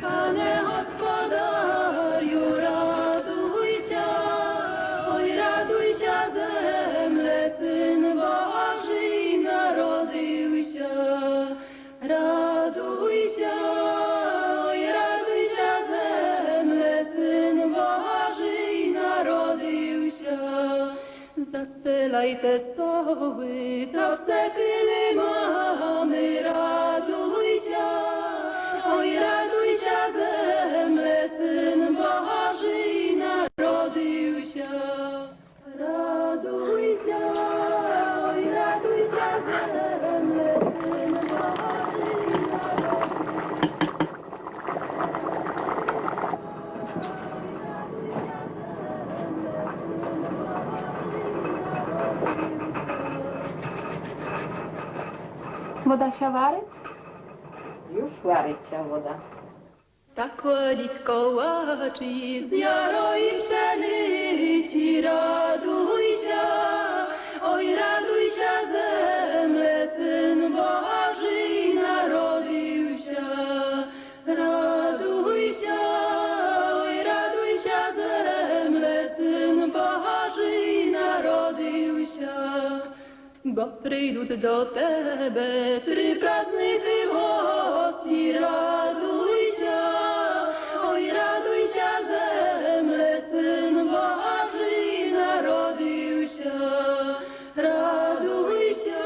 Panie Gospodarzu, raduj się, oj raduj się zemle, Syn Boży narodził się. Raduj się, oj raduj się zemle, Syn Boży narodził się. Zastylaj te stoły, to wsekyle mamy, raduj się, oj raduj się zemle, Syn Boży narodził się. Raduj się, oj raduj się zemle, Syn Boży Woda się wary? Już warycia woda. Tak chodzić kołaczy z jaro i pszenicy, raduj się, oj raduj się zemle, Syn Boży narodził się. Raduj się, oj raduj się zemle, Syn Boży narodził się. Bo przyjdą do Tebe trzy prazniki gości, raduj się, oj raduj się zemle, Syn Boży narodził się. Raduj się,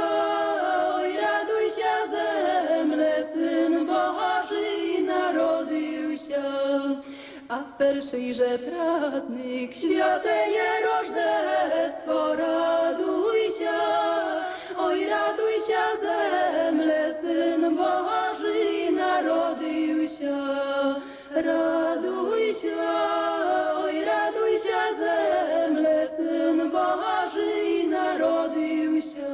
oj raduj się zemle, Syn Boży narodził się. A pierwszy praznik święteje Rożdestwo, raduj się, oj raduj się zemle, Syn Boży narodził się. Raduj się, oj raduj się zemle, Syn Boży narodził się.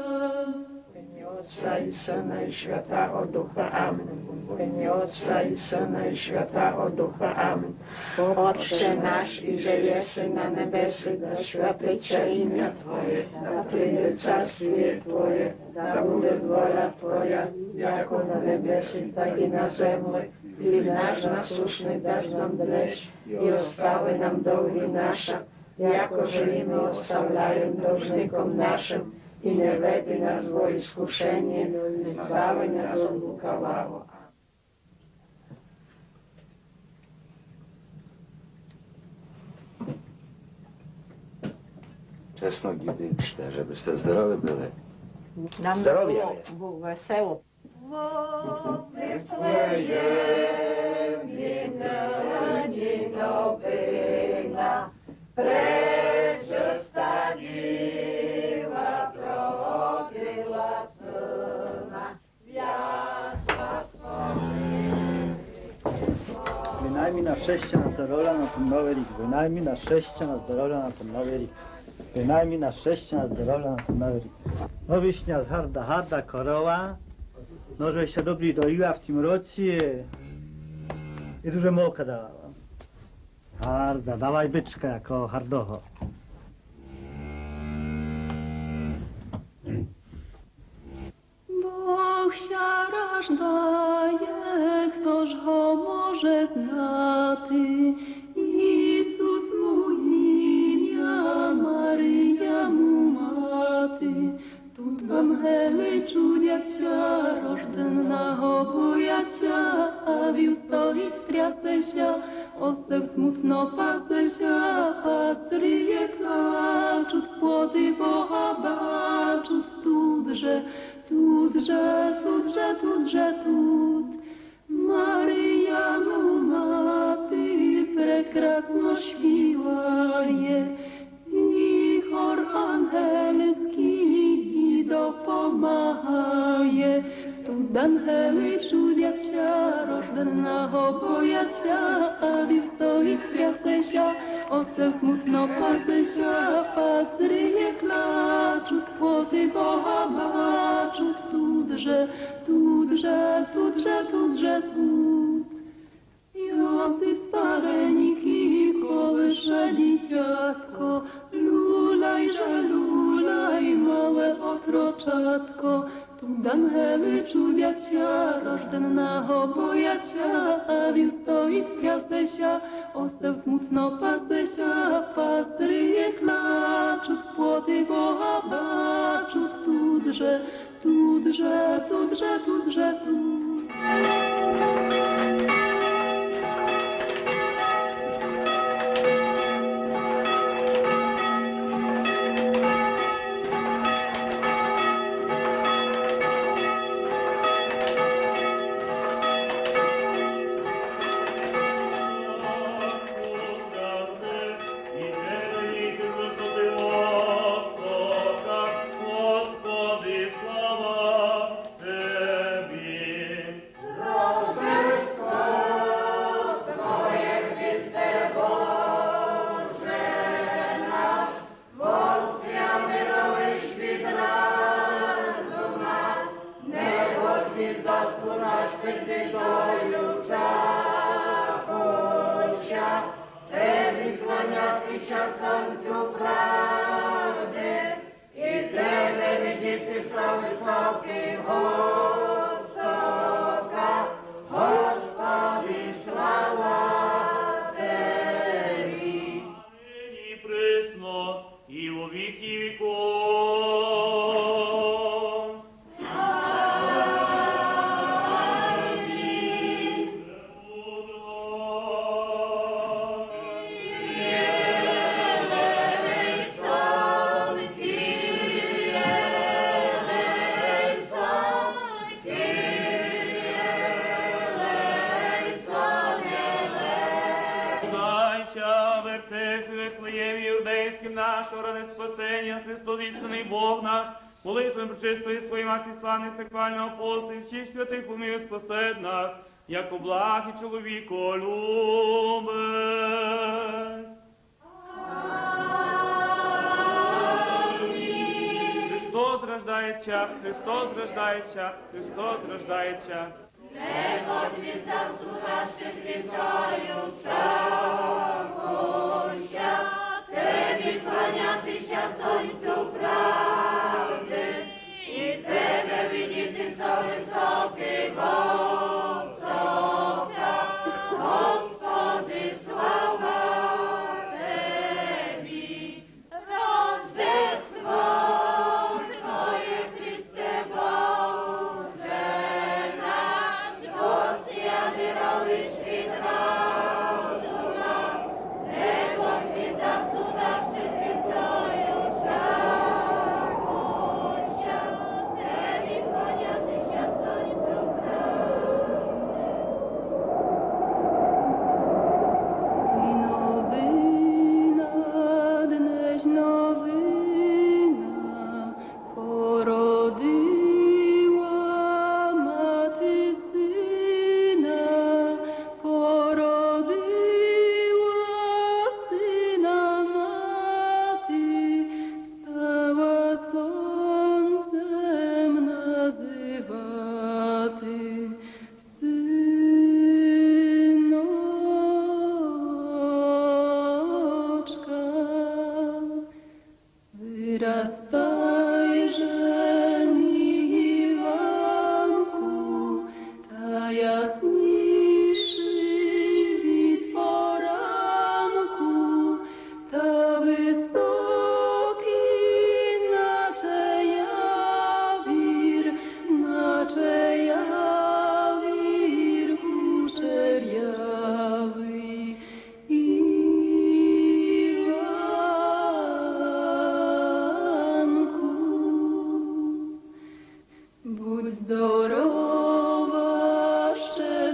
W imię Otca i Syna i Świętego Ducha. Amen. W imię Otca i Syna i Świętego Ducha. Amen. Otcze nasz, iże jesi na nebesy, da święty się imię Twoje, da przyjdzie carstwie Twoje, da bude wola Twoja, jako na nebesy, tak i na ziemi. Chleb nasz nasłuszny dasz nam dnes i ostawy nam długi nasze, jako że i my ostawiają dłużnikom naszym, i nie wedy nas w iskuszenie, i zbawi nas od lukawego. Czesno giby czte, żebyście zdrowe były. Nam Zdrowia. było wesoło. Wynajmij na szczęście na zdrowie na ten nowy rok. Wynajmij na szczęście na zdrowie na ten nowy rok. Wynajmij na szczęście na zdrowie na ten nowy rok. No wiśnia z harda koroła. No żeś się dobrze doiła w tym roku i dużo młoka dała. Harda, dawaj byczka jako hardoho. Bóg się daje, ktoż go może znati. Jezus mu imię, Maryja mu maty. Tu tam heli czudjacia, rożdennego bojacia, a wił stoi triasę się, oseł smutno pasę się, a stryje klaczut, płoty pochabaczut, tudrze, tut. Maryja mu maty, prekrasno śpiła je, i chor angielski dopomaga je. Tu angheli czudjacia, rożdennego bojacia, a wiw stoi w triasesia, oseł smutno pasesia, pastryje klaczut, płoty pochabaczut, tudrze, tut. Josip stareniki, kołysze dzieciatko, lulaj, małe otroczatko, tu angheli czudjacia, rożdennego żadnego bojacia, a wił stoi piasesia, oseł smutno pasesia, pastryje klaczut, płoty pohabaczut, tudrze, tudrze, tudrze, tudrze, tu. Господи, слава Христос, істинний Бог наш, молитвами пречистої своїм акті славних сакрального апостолів, всіх святих помилуй, спасет нас, як благ і чоловіко любець. Христос рождається, Христос рождається, Христос рождається. Небо звізда служаща звіздою чагося, Тебі склонятися сонцю правди, і Тебе видіти за високий висока. Господи, слава Тебі, Рождество Твоє, Христе Боже наш, осяяни ровиш від разума, небо звізда служаща звіздою чагося, Тебі клонятися сонцю правди. I nowina, dneś nowina, porodyła maty syna, porodyła syna maty, stała sądzem nazywaty. Synoczka, wyrastajże mi Iwanku, ta jasniejszy wid poranku, ta wysoki nacze jawir, kuczerjawy. Iwanku, bądź zdrowa, szczęśliwa.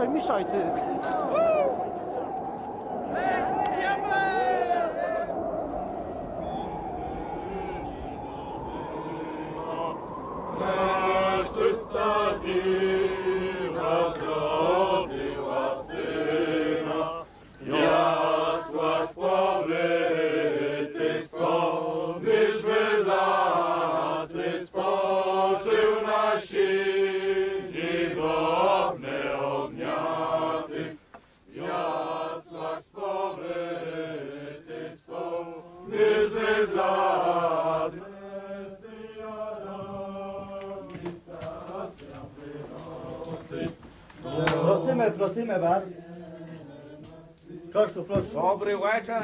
mieszaj ty. Prosimy was. Proszę. Dobry wieczór,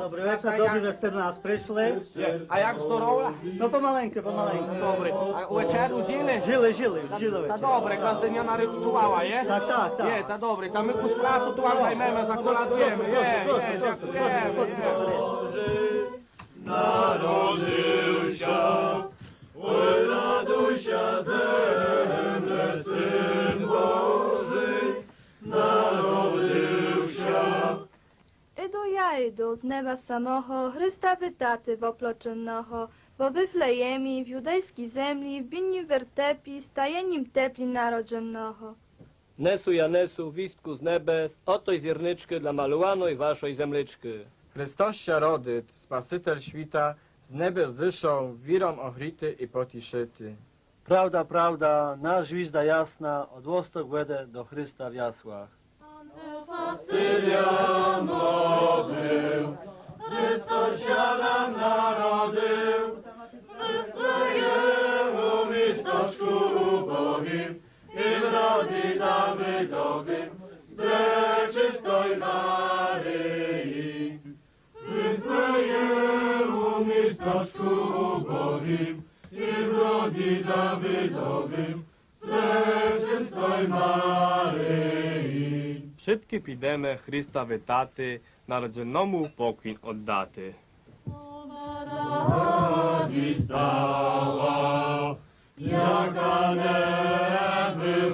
Dobry wieczór, dobrze, żeście do nas przyszli. A jak zdorowa? No pomaleńku. Dobry. A wieczeru Żyli. Ta dobre, każdy dnia narychtowała, je? Tak. Je, ta dobry. Ta my ku spracu tu wam zajmiemy, zakoladujemy. Je, dziękujemy. Narodził się, oj radusia zemle, Syn Boży, narodził się. Idu z neba samoho, Chrysta wytaty w oploczynnoho, bo wyflejemi w judejskiej zemli, w binni wertepi, stajenim tepli narodzennoho. Nesu Janesu, wistku z nebes, oto i ziernyczky dla malułanej waszej zemlyczky. Chrystosia rodyt, Spasitelь świta, z nebes zdyszą, wirom ochrity i potiszyty. Prawda, nasz gwizda jasna, od łostok będę do Chrysta w jasłach. Tyrian był, Chrystus się nam narodził, Wyflejemu miasteczku ubogim i w rodi Dawidowym z przeczystej Maryi. Wyflejemu miasteczku ubogim i w rodi Dawidowym z przeczystej Maryi. Wszystkie pidemy Chrysta wytaty, narodzennemu pokój oddaty. Radzi stała, jaka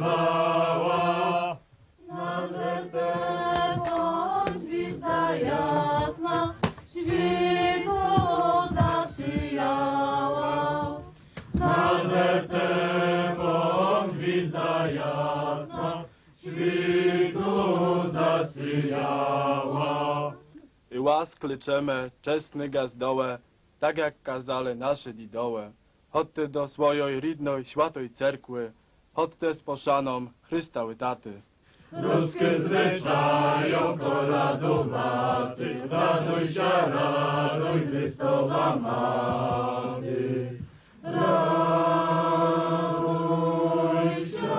nebywała. Nad wertepą gwizda jasna, światło zasijała. Nad wertepą gwizda jasna, światło zasijała. I łas klyczemy, czesny gazdołe, tak jak kazali nasze didołe. Chodźcie do swojej rідної świętej cerkwy, chodźcie z poszaną Chrysta wytaty. Ruskie zwyczają koladowaty, raduj się, raduj Chrystowa Maty. Raduj się,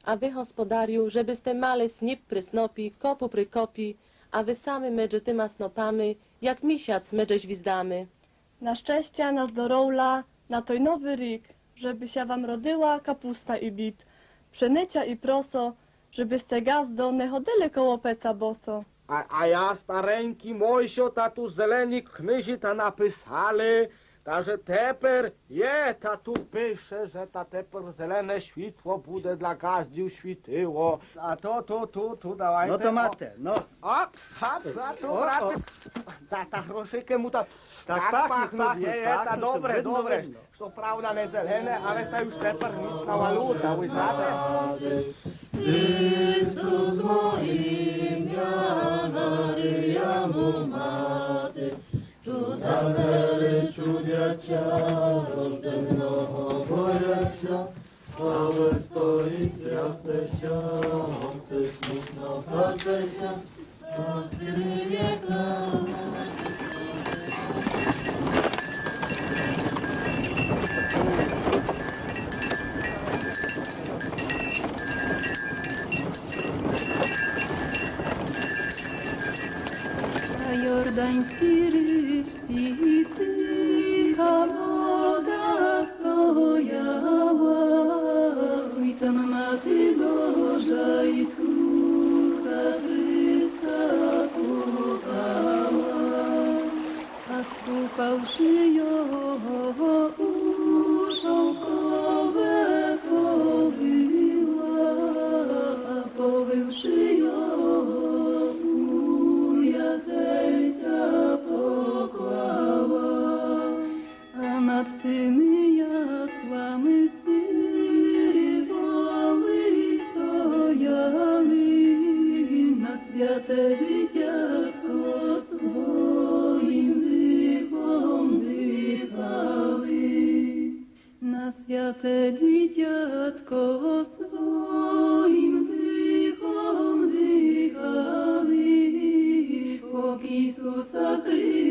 A wy, gospodariu, żebyste male snip pry snopi, kopu pry kopi, a wy sami medże tyma snopami, jak misiac medże gwizdamy. Na szczęścia, na zdoroula, na toj nowy rik, żeby się wam rodyła kapusta i bib, pszenycia i proso, żebyste gazdo nie chodyle koło peca boso. A ja stareńki mojsio tatu zelenik knyzi ta napisali, ta że teper ta tu pisze, że ta teper zelene światło bude dla gazdziu śwityło. A tu dawajcie. No to mate, no. O, ta groszykę mu ta Tak pachnie, ta dobre. Co prawda nie zelene, ale ta już teper nic na waluta, wy znacie? Chrystus moim ja, Maryja mu maty, cudane cudiacia, rożdżennoho bojacia, małe stoi jasnesia, mocne smutno patrzesia, rozkryje nam. Jordański ryż i tycha woda stojała, i tam maty Boża i skórka Chrysta szyją, szałkowe powył szyją, moja zejścia pokłała, a nad tymi jasłami sywoły stojały, na świate dzieciatko swoim dychom dychały, na świate dzieciatko swoim dychom dychały, po Jezusa Chrystusa.